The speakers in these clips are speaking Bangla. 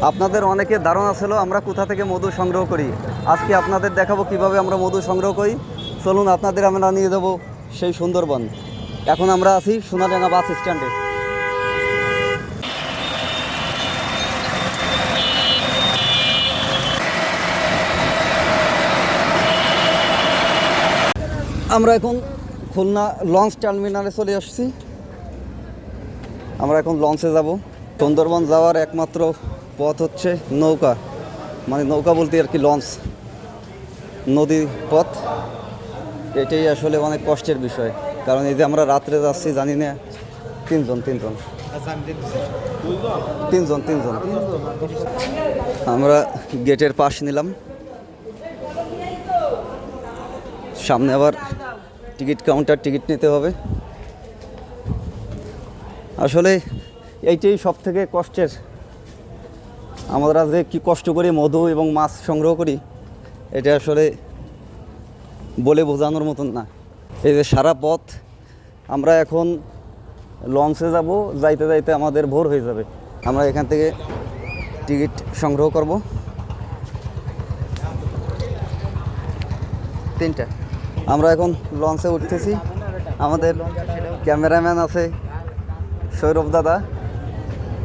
আপনাদের অনেকে ধারণা ছিল আমরা কোথা থেকে মধু সংগ্রহ করি। আজকে আপনাদের দেখাবো কিভাবে আমরা মধু সংগ্রহ করি। চলুন আপনাদের আমরা নিয়ে যাব সেই সুন্দরবন। এখন আমরা আছি সোনাডাঙ্গা বাস স্ট্যান্ডে। আমরা এখন খুলনা লঞ্চ টার্মিনালে চলে আসছি। আমরা এখন লঞ্চে যাব। সুন্দরবন যাওয়ার একমাত্র পথ হচ্ছে নৌকা, মানে নৌকা বলতে আর কি লঞ্চ, নদী পথ। এটাই আসলে অনেক কষ্টের বিষয়, কারণ এই যে আমরা রাত্রে যাচ্ছি জানি না। তিনজন আমরা গেটের পাশ নিলাম। সামনে আবার টিকিট কাউন্টার, টিকিট নিতে হবে। আসলে এইটাই সব থেকে কষ্টের। আমরা যে কি কষ্ট করি মধু এবং মাছ সংগ্রহ করি, এটা আসলে বলে বোঝানোর মতন না। এই যে সারা পথ আমরা এখন লঞ্চে যাব, যাইতে যাইতে আমাদের ভোর হয়ে যাবে। আমরা এখান থেকে টিকিট সংগ্রহ করব। 3টা। আমরা এখন লঞ্চে উঠতেছি। আমাদের ক্যামেরাম্যান আছে সৌরভ দাদা।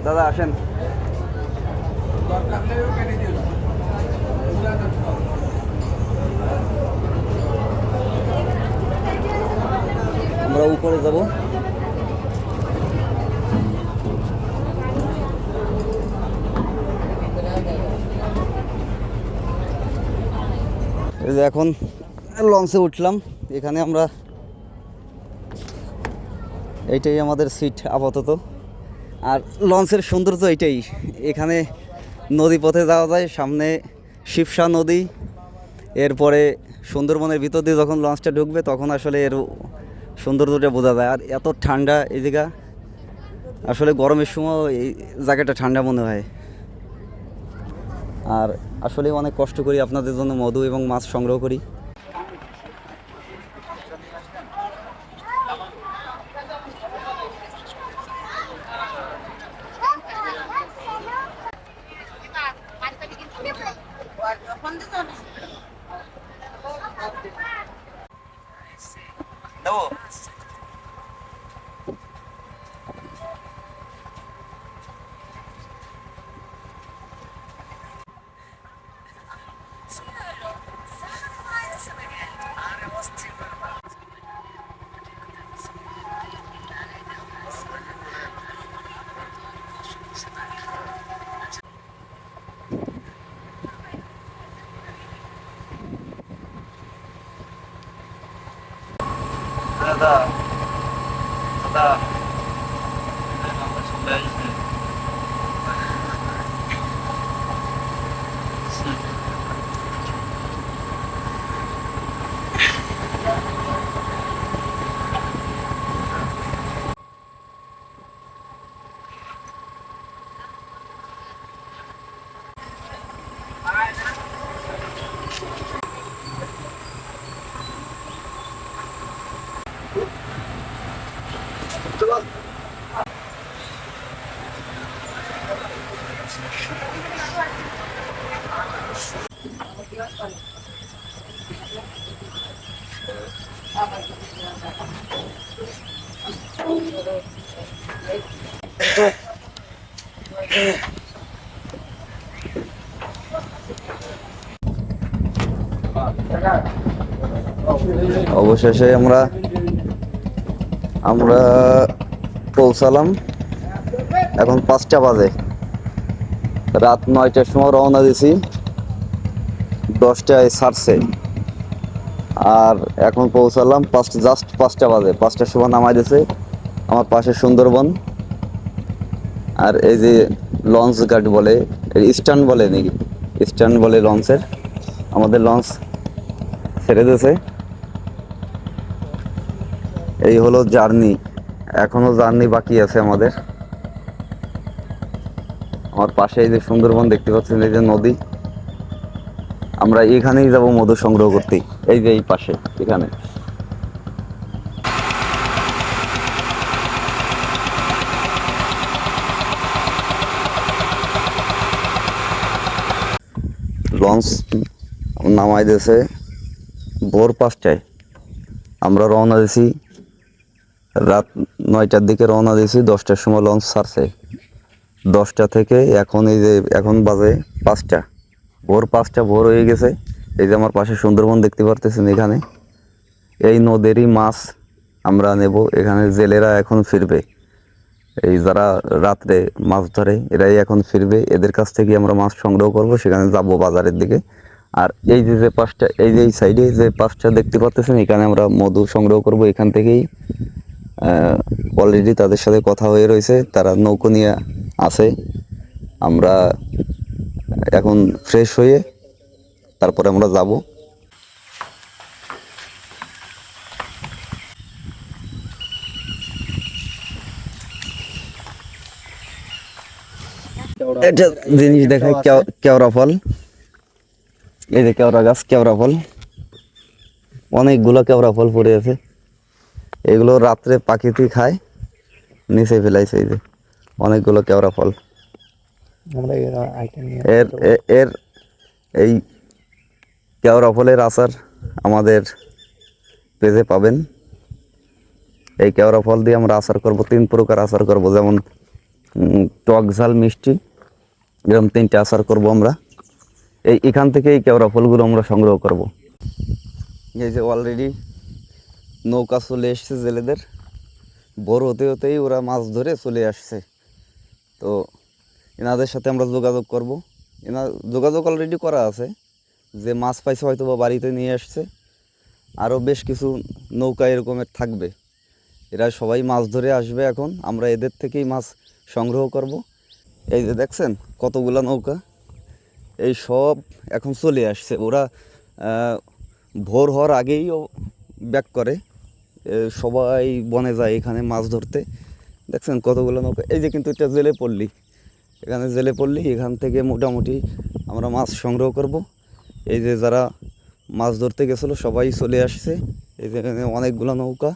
দাদা আসেন। আমরা উপরে যাব। এই যে এখন লঞ্চে উঠলাম। এখানে আমরা, এইটাই আমাদের সিট আপাতত। আর লঞ্চের সৌন্দর্য এইটাই, এখানে নদী পথে যাওয়া যায়, সামনে শিবসা নদী। এরপরে সুন্দরবনের ভিতর দিয়ে যখন লঞ্চটা ঢুকবে তখন আসলে এর সৌন্দর্যটা বোঝা যায়। আর এত ঠান্ডা এই জায়গা, আসলে গরমের সময় এই জায়গাটা ঠান্ডা মনে হয়। আর আসলে অনেক কষ্ট করি আপনাদের জন্য মধু এবং মাছ সংগ্রহ করি। অবশেষে আমরা পৌঁছালাম। এখন 5টা বাজে। রাত 9টার সময় রওনা দিছি, 10টায় ছাড়ছে। আর এখন পৌঁছালাম জাস্ট 5টা বাজে। 5টার সময় নামাই দিয়েছে। আমার পাশে সুন্দরবন। আর এই যে লঞ্চ গার্ড বলে, স্ট্যান্ড বলে নাকি, স্ট্যান্ড বলে লঞ্চের। আমাদের লঞ্চ ছেড়ে দিয়েছে। এই হলো জার্নি। এখনো জার্নি বাকি আছে আমাদের। আমার পাশে এই যে সুন্দরবন দেখতে পাচ্ছেন, এই যে নদী। আমরা এখানেই যাব মধু সংগ্রহ করতে। এই যে এই পাশে, এখানে। লঞ্চ নামাই দিয়েছে ভোর 5টায়। আমরা রওনা দিয়েছি রাত 9টার দিকে, রওনা দিয়েছি 10টার সময় লঞ্চ ছাড়ছে। 10টা থেকে এখন এই যে এখন বাজে 5টা, ভোর 5টা ভোর হয়ে গেছে। এই যে আমার পাশে সুন্দরবন দেখতে পারতেছেন, এখানে এই নদীরই মাছ আমরা নেব। এখানে জেলেরা এখন ফিরবে, এই যারা রাত্রে মাছ ধরে এরাই এখন ফিরবে, এদের কাছ থেকে আমরা মাছ সংগ্রহ করব, সেখানে যাব বাজারের দিকে। আর এই যে যে পাঁচটা, এই যে এই সাইডে যে পাঁচটা দেখতে পাচ্ছেন, এখানে আমরা মধু সংগ্রহ করব। এখান থেকেই অলরেডি তাদের সাথে কথা হয়ে রয়েছে, তারা নৌকো নিয়ে আছে। আমরা এখন ফ্রেশ হয়ে তারপরে আমরা যাব। একটা জিনিস দেখায়, কেওড়া ফল। এই যে কেওড়া গাছ, কেওড়া ফল, অনেকগুলো কেওড়া ফল পড়ে আছে। এগুলো রাত্রে পাখিতে খায়, নিচে ফেলাইছে। এই যে অনেকগুলো কেওড়া ফল। এর এর এই কেওড়া ফলের আচার আমাদের পেজে পাবেন। এই কেওড়া ফল দিয়ে আমরা আচার করব, 3 প্রকার আচার করব, যেমন টক ঝাল মিষ্টি, এরকম 3টে আচার করব আমরা। এখান থেকে এই কেওড়া ফলগুলো আমরা সংগ্রহ করব। এই যে অলরেডি নৌকা চলে এসছে জেলেদের, ভোর হতে হতেই ওরা মাছ ধরে চলে আসছে। তো এনাদের সাথে আমরা যোগাযোগ করব। যোগাযোগ অলরেডি করা আছে, যে মাছ পাইছে হয়তো বা বাড়িতে নিয়ে আসছে। আরও বেশ কিছু নৌকা এরকমের থাকবে, এরা সবাই মাছ ধরে আসবে। এখন আমরা এদের থেকেই মাছ সংগ্রহ করব। এই যে দেখছেন কতগুলা নৌকা, এই সব এখন চলে আসছে। ওরা ভোর হওয়ার আগেই ব্যাক করে, সবাই বনে যায় এখানে মাছ ধরতে। দেখছেন কতগুলো নৌকা। এই যে কিন্তু এটা জেলে পল্লী, এখানে জেলে পল্লী, এখান থেকে মোটামুটি আমরা মাছ সংগ্রহ করব। এই যে যারা মাছ ধরতে গেছিলো সবাই চলে আসছে, এই যে এখানে অনেকগুলো নৌকা।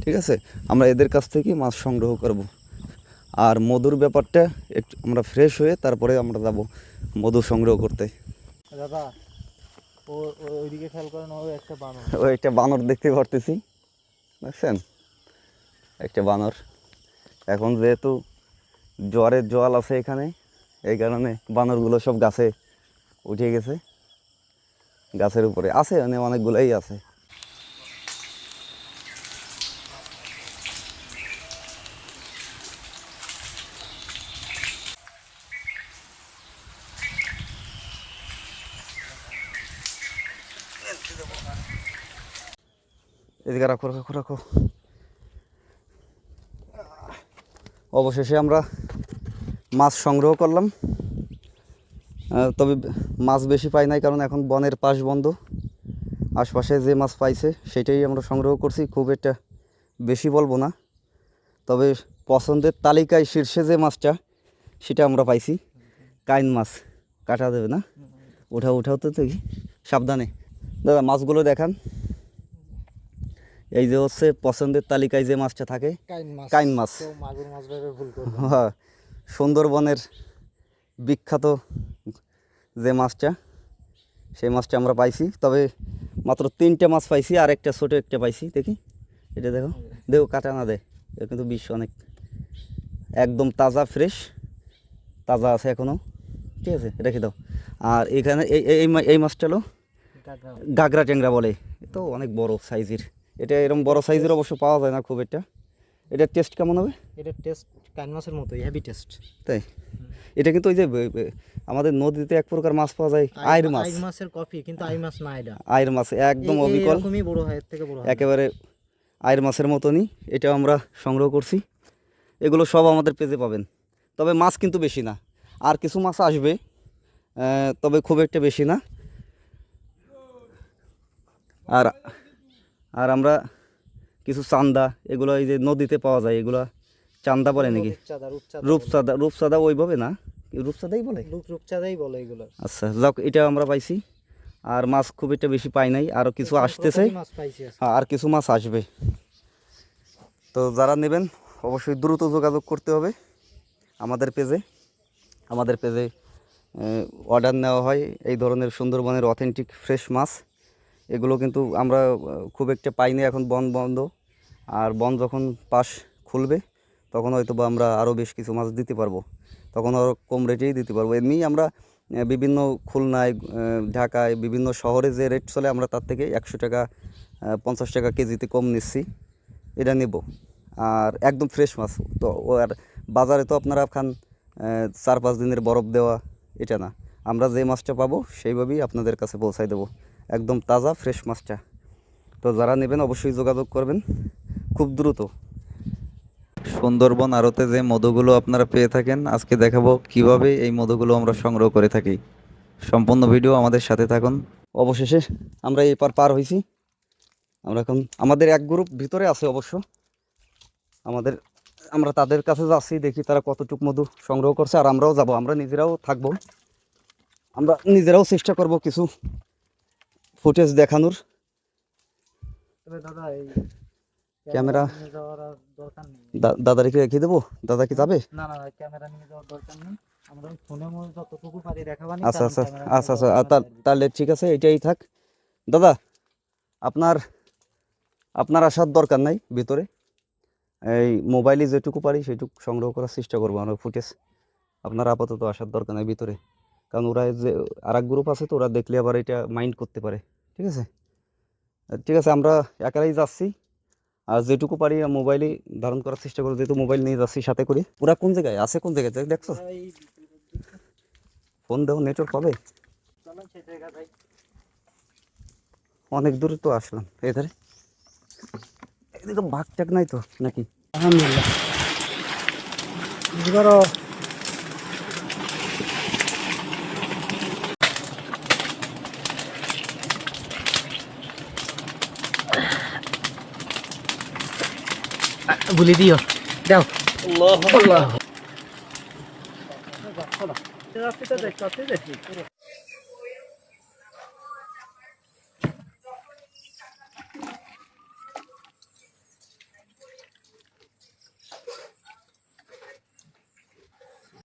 ঠিক আছে, আমরা এদের কাছ থেকে মাছ সংগ্রহ করব। আর মধুর ব্যাপারটা একটু আমরা ফ্রেশ হয়ে তারপরে আমরা যাব মধু সংগ্রহ করতে। দাদা ওইদিকে খেয়াল করেন, ওই একটা বানর দেখতে পারতেছি, দেখছেন একটা বানর। এখন যেহেতু জ্বরের জল আছে এখানে, এই কারণে বানরগুলো সব গাছে উঠে গেছে, গাছের উপরে আছে, মানে অনেকগুলোই আছে। এদিকে রাখো রাখো রাখো। অবশেষে আমরা মাছ সংগ্রহ করলাম, তবে মাছ বেশি পাই নাই, কারণ এখন বনের পাশ বন্ধ। আশপাশে যে মাছ পাইছে সেটাই আমরা সংগ্রহ করছি, খুব একটা বেশি বলবো না। তবে পছন্দের তালিকায় শীর্ষে যে মাছটা, সেটা আমরা পাইছি। কাইন মাছ কাটা দেবে না, উঠাও তো দেখি, সাবধানে। দাদা মাছগুলো দেখান। এই যে হচ্ছে পছন্দের তালিকায় যে মাছটা থাকে, কাইন মাছ। হ্যাঁ, সুন্দরবনের বিখ্যাত যে মাছটা, সেই মাছটা আমরা পাইছি। তবে মাত্র 3টে মাছ পাইছি, আর একটা ছোটো একটা পাইছি। দেখি এটা, দেখো দেখো, কাটা না দে, এটা কিন্তু বিষ অনেক। একদম তাজা ফ্রেশ, তাজা আছে এখনও। ঠিক আছে, রেখে দাও। আর এখানে এই মাছটা হলো গাগরা ট্যাংরা বলে, তো অনেক বড় সাইজের। এটা এরকম বড় সাইজের অবশ্য পাওয়া যায় না খুব একটা। এটার টেস্ট কেমন হবে? এটার টেস্ট কাইন মাছের মতোই, হেভি টেস্ট। তাই? এটা কিন্তু ওই যে আমাদের নদীতে এক প্রকার মাছ পাওয়া যায়, আইর মাছ। আইর মাছের কপি, কিন্তু আইর মাছ না এটা। আইর মাছ একদম অবিকল, এরকমই বড় হয়, এর থেকে বড় হয়, একেবারে আইর মাছের মতনই। এটাও আমরা সংগ্রহ করছি। এগুলো সব আমাদের পেজে পাবেন। তবে মাছ কিন্তু বেশি না, আর কিছু মাছ আসবে, তবে খুব একটা বেশি না। আর আর আমরা কিছু চান্দা, এগুলো এই যে নদীতে পাওয়া যায়, এগুলো চান্দা বলে নাকি? রূপচাঁদা ওইভাবে না, রূপচাঁদাই বলে, রূপচাঁদাই বলে এগুলো। আচ্ছা যাক, এটা আমরা পাইছি। আর মাছ খুব একটা বেশি পাই নাই, আরও কিছু আসতেছে, আর কিছু মাছ আসবে। তো যারা নেবেন অবশ্যই দ্রুত যোগাযোগ করতে হবে আমাদের পেজে। অর্ডার নেওয়া হয় এই ধরনের সুন্দরবনের অথেন্টিক ফ্রেশ মাছ। এগুলো কিন্তু আমরা খুব একটা পাইনি এখন, বন বন্ধ। আর বন যখন পাশ খুলবে তখন হয়তো বা আমরা আরও বেশ কিছু মাছ দিতে পারবো, তখন আরও কম রেটেই দিতে পারবো। এমনি আমরা বিভিন্ন খুলনায়, ঢাকায়, বিভিন্ন শহরে যে রেট চলে আমরা তার থেকে 100 টাকা 50 টাকা কেজিতে কম নিচ্ছি, এটা নেব। আর একদম ফ্রেশ মাছ তো। আর বাজারে তো আপনারা খান 4-5 দিনের বরফ দেওয়া, এটা না। আমরা যে মাছটা পাবো সেইভাবেই আপনাদের কাছে পৌঁছায় দেবো, একদম তাজা ফ্রেশ মাছটা। তো যারা নেবেন অবশ্যই যোগাযোগ করবেন খুব দ্রুত। সুন্দরবন আড়তে যে মধুগুলো আপনারা পেয়ে থাকেন, আজকে দেখাবো কিভাবে এই মধুগুলো আমরা সংগ্রহ করে থাকি। সম্পূর্ণ ভিডিও আমাদের সাথে থাকুন। অবশেষে আমরা এই পার হয়েছি। আমরা এখন আমাদের এক গ্রুপ ভিতরে আছে অবশ্য, আমরা তাদের কাছে যাচ্ছি, দেখি তারা কতটুকু মধু সংগ্রহ করছে। আর আমরাও যাব, আমরা নিজেরাও থাকবো, আমরা নিজেরাও চেষ্টা করব কিছু ফুটেজ দেখানোর। তবে দাদা এই ক্যামেরা নিয়ে যাওয়ার আর দরকার নেই। দাদাকে রেখে দেবো? দাদা কি যাবে? না না না, ক্যামেরা নিয়ে যাওয়ার দরকার নেই। আমরা ওই ফোনে মধ্যে যতটুকু পারি দেখাবানি। আচ্ছা আচ্ছা আচ্ছা আচ্ছা, তাহলে ঠিক আছে, এটাই থাক। দাদা আপনার আসার দরকার নাই ভিতরে, এই মোবাইলে যেটুকু পারি সেটুকু সংগ্রহ করার চেষ্টা করবো আমরা ফুটেজ। আপনার আপাতত আসার দরকার নাই ভিতরে, কারণ ওরা যে আর এক গ্রুপ আছে তো, ওরা দেখলে আবার এটা মাইন্ড করতে পারে। ঠিক আছে, ঠিক আছে, আমরা একারাই যাচ্ছি। আর যেটুকু পারি মোবাইলে ধারণ করার চেষ্টা করবো, যেহেতু মোবাইল নিয়ে যাচ্ছি সাথে করে। ওরা কোন জায়গায় আছে, কোন জায়গায় দেখছো? ফোন দেও, নেটওয়ার্ক পাবে? অনেক দূরে তো আসলাম, এধারে এদিকে বাঘ টাক নাই তো নাকি? আলহামদুলিল্লাহ। গুলি দিও, দাও।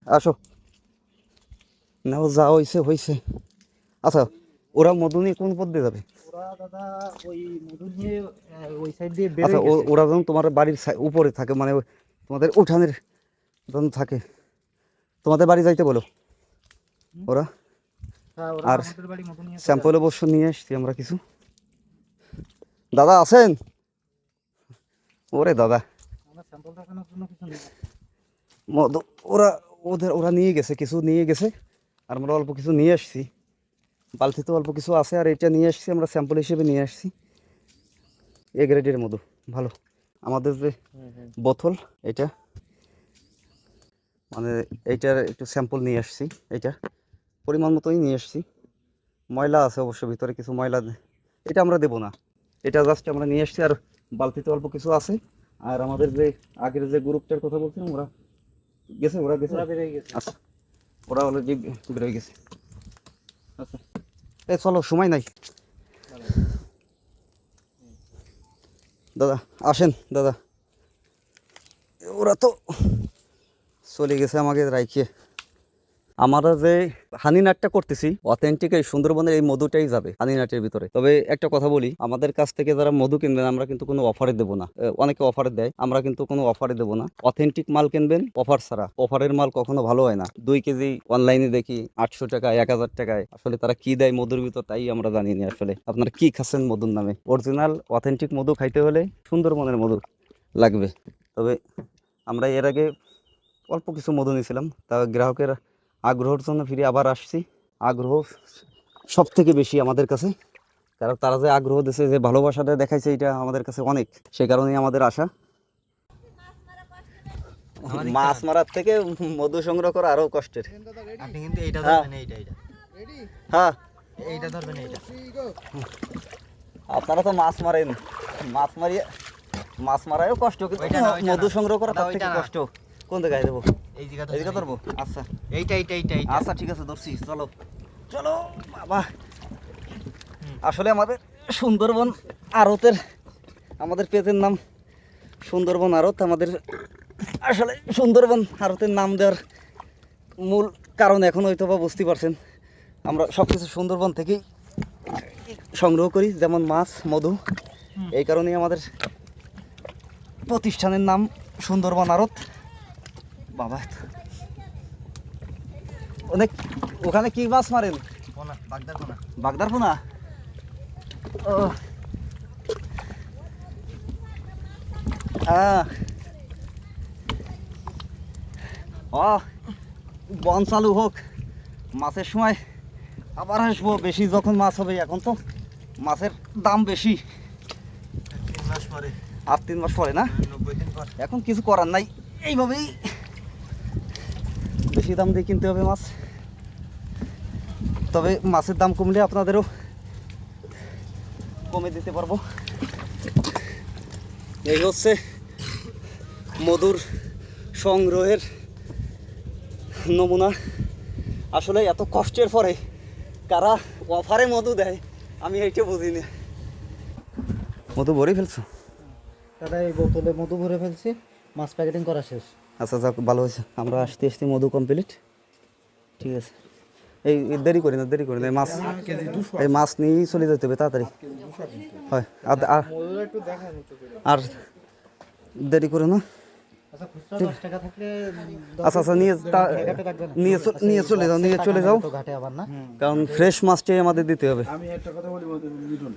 আসো, নাও, যা হয়েছে হয়েছে। আচ্ছা, ওরা মধু নিয়ে কোন পথ দিয়ে যাবে? ওরা দাদা ওই মধু নিয়ে ওই সাইড দিয়ে আচ্ছা, বেরিয়ে গেছে। ওরা যখন তোমার বাড়ির উপরে থাকে, মানে তোমাদের উঠানের যখন থাকে, তোমাদের বাড়ি যাইতে বলো ওরা। হ্যাঁ, ওরা আর আমাদের বাড়ি মধু নিয়ে স্যাম্পল অবশ্য নিয়ে এসছি আমরা কিছু। দাদা আছেন? ওরে দাদা, আমরা স্যাম্পল দেখানোর জন্য কিছু নেই। মধু ওরা নিয়ে গেছে, কিছু নিয়ে গেছে, আর আমরা অল্প কিছু নিয়ে আসছি। বালতিতে অল্প কিছু আছে, আর এটা নিয়ে আসছি আমরা স্যাম্পল হিসেবে নিয়ে আসছি। এ গ্রেডের মধু ভালো। আমাদের যে বোতল এটা, মানে এইটার একটু স্যাম্পল নিয়ে আসছি, এইটা পরিমাণ মতোই নিয়ে আসছি। ময়লা আছে অবশ্য ভিতরে, কিছু ময়লা, এটা আমরা দেবো না, এটা জাস্ট আমরা নিয়ে আসছি। আর বালতিতে অল্প কিছু আছে। আর আমাদের যে আগের যে গ্রুপটার কথা বলছিলাম, ওরা গেছে। ওরা বেরিয়ে গেছে। আচ্ছা, ওরা অলরেডি বেরোয় গেছে। আচ্ছা, এই চলো, সময় নাই। দাদা আসেন, দাদা ওরা তো চলে গেছে আমাকে রাইখে। আমরা যে হানিনাটটা করতেছি, অথেন্টিক এই সুন্দরবনের এই মধুটাই যাবে হানিনাটের ভিতরে। তবে একটা কথা বলি, আমাদের কাছ থেকে যারা মধু কিনবেন আমরা কিন্তু কোনো অফারে দেবো না। অনেকে অফারে দেয়, আমরা কিন্তু কোনো অফারে দেবো না। অথেন্টিক মাল কিনবেন অফার ছাড়া। অফারের মাল কখনো ভালো হয় না। 2 কেজি অনলাইনে দেখি 800 টাকায়, 1000 টাকায়। আসলে তারা কি দেয় মধুর ভিতর তাই আমরা জানি না। আসলে আপনারা কি খাচ্ছেন মধুর নামে? অরিজিনাল অথেন্টিক মধু খাইতে হলে সুন্দরবনের মধু লাগবে। তবে আমরা এর আগে অল্প কিছু মধু নিয়েছিলাম, তা গ্রাহকের আগ্রহের জন্য ফিরে আবার আসছি। আগ্রহ সব থেকে বেশি আমাদের কাছে, কারণ তারা যে আগ্রহ দিয়েছে, যে ভালোবাসাটা দেখাইছে, এটা আমাদের কাছে অনেক। সেই কারণেই আমাদের আশা। মাছ মারার থেকে মধু সংগ্রহ করা আরো কষ্টের। আপনি কিন্তু এইটা হ্যাঁ। ধরবেন, এইটা হ্যাঁ, এইটা ধরবেন, এইটা। আপনারা তো মাছ মারেন, মাছ মারায়ও কষ্ট, কিন্তু ওইটা না, ওইটা মধু না। সংগ্রহ করা না, তার ওইটা থেকে না। কষ্ট। কোন জায়গায় দেবো? এই জায়গাটা এদিকে ধরবো? আচ্ছা এইটা এইটা এইটা এইটা। আচ্ছা, ঠিক আছে, ধরছি। চলো চলো বাবা। আসলে আমাদের সুন্দরবন আড়তের, আমাদের পেজের নাম সুন্দরবন আড়ত। আমাদের আসলে সুন্দরবন আড়তের নাম দেওয়ার মূল কারণ এখন হয়তো বা বুঝতে পারছেন আমরা সব কিছু সুন্দরবন থেকেই সংগ্রহ করি, যেমন মাছ, মধু। এই কারণেই আমাদের প্রতিষ্ঠানের নাম সুন্দরবন আড়ত। বাবা, অনেক ওখানে কি মাছ মারেন? পোনা, বাগদার পোনা। বাগদার পোনা। ও বন চালু হোক, মাছের সময় আবার আসবো। বেশি যখন মাছ হবে, এখন তো মাছের দাম বেশি। 3 মাস পরে, আর 3 মাস পরে না, 90 দিন পর। এখন কিছু করার নাই, এইভাবেই বেশি দাম দিয়ে কিনতে হবে মাছ। তবে মাছের দাম কমলে আপনাদেরও কমে দিতে পারবো। এই হচ্ছে মধুর সংগ্রহের নমুনা। আসলে এত কষ্টের পরে কারা অফারে মধু দেয় আমি এইটা বুঝি না। মধু ভরে ফেলছো? দাদা এই বোতলে মধু ভরে ফেলছি, মাছ প্যাকেটিং করা শেষ। আচ্ছা, যাক, ভালো হয়েছে। আমরা আসতে আসতে মধু কমপ্লিট। ঠিক আছে, এই দেরি করি না, দেরি করি না। এই মাছ নিয়েই চলে যেতে হবে তাড়াতাড়ি। হয়, আর দেরি করে না। আচ্ছা, খুচরা 10 টাকা থাকলে আচ্ছা আচ্ছা, নিয়ে চলে যাও, নিয়ে চলে যাও, ঘাটে আবার না। কারণ ফ্রেশ মাছটাই আমাদের দিতে হবে। আমি একটা কথা বলি মিঠুন,